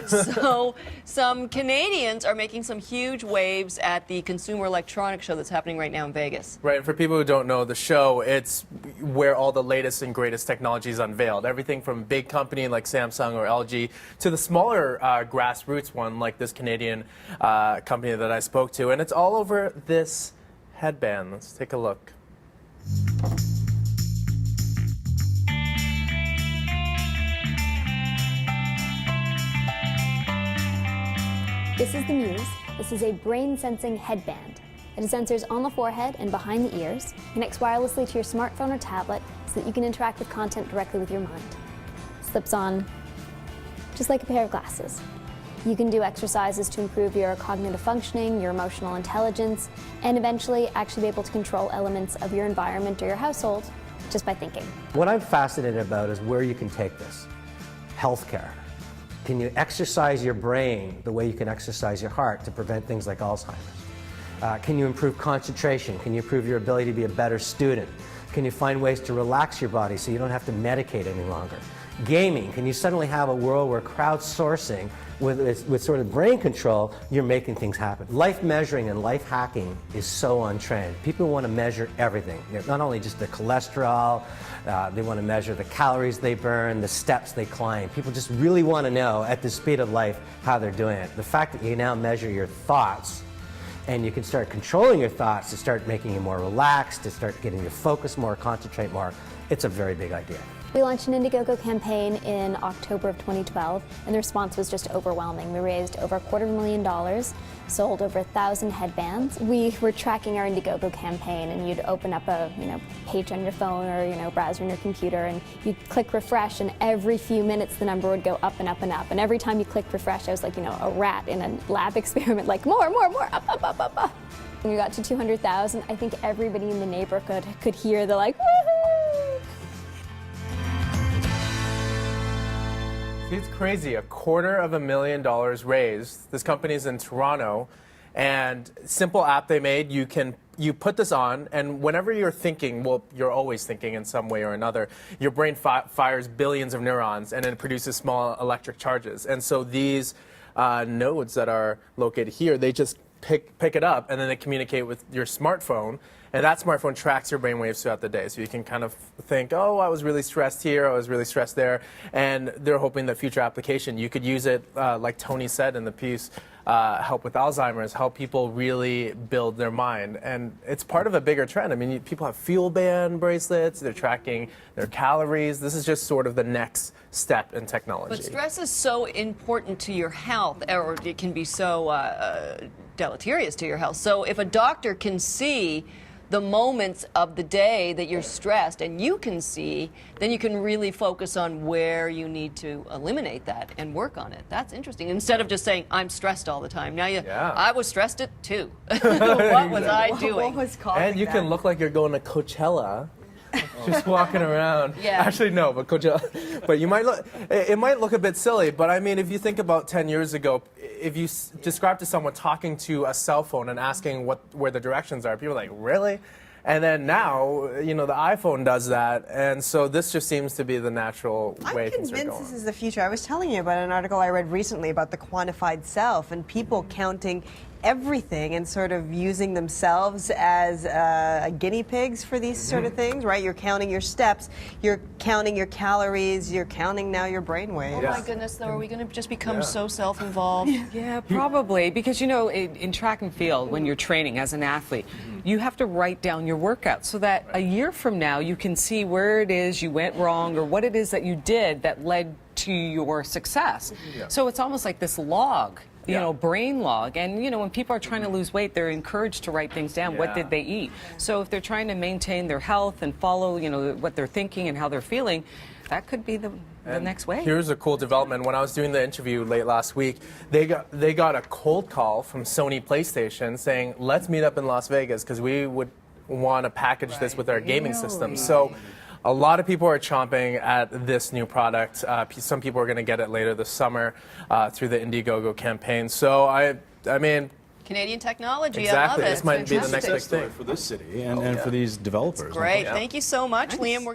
So some Canadians are making some huge waves at the Consumer Electronics Show that's happening right now in Vegas. Right, for people who don't know the show, it's where all the latest and greatest technology is unveiled. Everything from big company like Samsung or LG to the smaller grassroots one like this Canadian company that I spoke to. And it's all over this headband. Let's take a look. This is the Muse. This is a brain-sensing headband. It has sensors on the forehead and behind the ears, connects wirelessly to your smartphone or tablet so that you can interact with content directly with your mind. Slips on just like a pair of glasses. You can do exercises to improve your cognitive functioning, your emotional intelligence, and eventually actually be able to control elements of your environment or your household just by thinking. What I'm fascinated about is where you can take this. Healthcare. Can you exercise your brain the way you can exercise your heart to prevent things like Alzheimer's? Can you improve concentration? Can you improve your ability to be a better student? Can you find ways to relax your body so you don't have to medicate any longer? Gaming, can you suddenly have a world where crowdsourcing with sort of brain control, you're making things happen. Life measuring and life hacking is so on trend. People want to measure everything. Not only just the cholesterol, they want to measure the calories they burn, the steps they climb. People just really want to know at the speed of life how they're doing it. The fact that you now measure your thoughts and you can start controlling your thoughts to start making you more relaxed, to start getting you focus more, concentrate more, it's a very big idea. We launched an Indiegogo campaign in October of 2012, and the response was just overwhelming. We raised over $250,000, sold over 1,000 headbands. We were tracking our Indiegogo campaign, and you'd open up a page on your phone or browser on your computer, and you'd click refresh, and every few minutes the number would go up and up and up. And every time you click refresh, I was like a rat in a lab experiment, like more, up, up, up, up, up. When we got to 200,000, I think everybody in the neighborhood could hear the like, woohoo! It's crazy. $250,000 raised. This company's in Toronto, and simple app they made. You put this on, and whenever you're thinking, well, you're always thinking in some way or another. Your brain fires billions of neurons, and it produces small electric charges. And so these nodes that are located here, they just pick it up, and then they communicate with your smartphone. And that smartphone tracks your brainwaves throughout the day. So you can kind of think, oh, I was really stressed here, I was really stressed there. And they're hoping that future application, you could use it, like Tony said in the piece, help with Alzheimer's, help people really build their mind. And it's part of a bigger trend. I mean, people have fuel band bracelets, they're tracking their calories. This is just sort of the next step in technology. But stress is so important to your health, or it can be so deleterious to your health. So if a doctor can see the moments of the day that you're stressed, and you can see, then you can really focus on where you need to eliminate that and work on it. That's interesting. Instead of just saying, I'm stressed all the time. Now I was stressed too. What was I doing? What was causing And you can look like you're going to Coachella. Just walking around. Yeah. Actually, no, but Coachella. But you might look. It might look a bit silly, but I mean, if you think about 10 years ago, if you describe to someone talking to a cell phone and asking where the directions are, people are like, really? And then now, the iPhone does that, and so this just seems to be the natural way things are going. I'm convinced this is the future. I was telling you about an article I read recently about the quantified self and people counting everything and sort of using themselves as guinea pigs for these sort of things, right? You're counting your steps, you're counting your calories, you're counting now your brainwaves. Oh my goodness, though, are we going to just become so self-involved? Yeah, probably, because in track and field, when you're training as an athlete, you have to write down your workout so that a year from now you can see where it is you went wrong or what it is that you did that led to your success. So it's almost like this log. Brain log. And, when people are trying to lose weight, they're encouraged to write things down. What did they eat? So if they're trying to maintain their health and follow, what they're thinking and how they're feeling, that could be the next way. Here's a cool development. When I was doing the interview late last week, they got a cold call from Sony PlayStation saying, let's meet up in Las Vegas because we would want to package this with our gaming system. So a lot of people are chomping at this new product. Some people are going to get it later this summer through the Indiegogo campaign. So, I mean, Canadian technology, exactly. I love it. This might be the next big thing for this city and for these developers. Great. Thank you so much, Liam.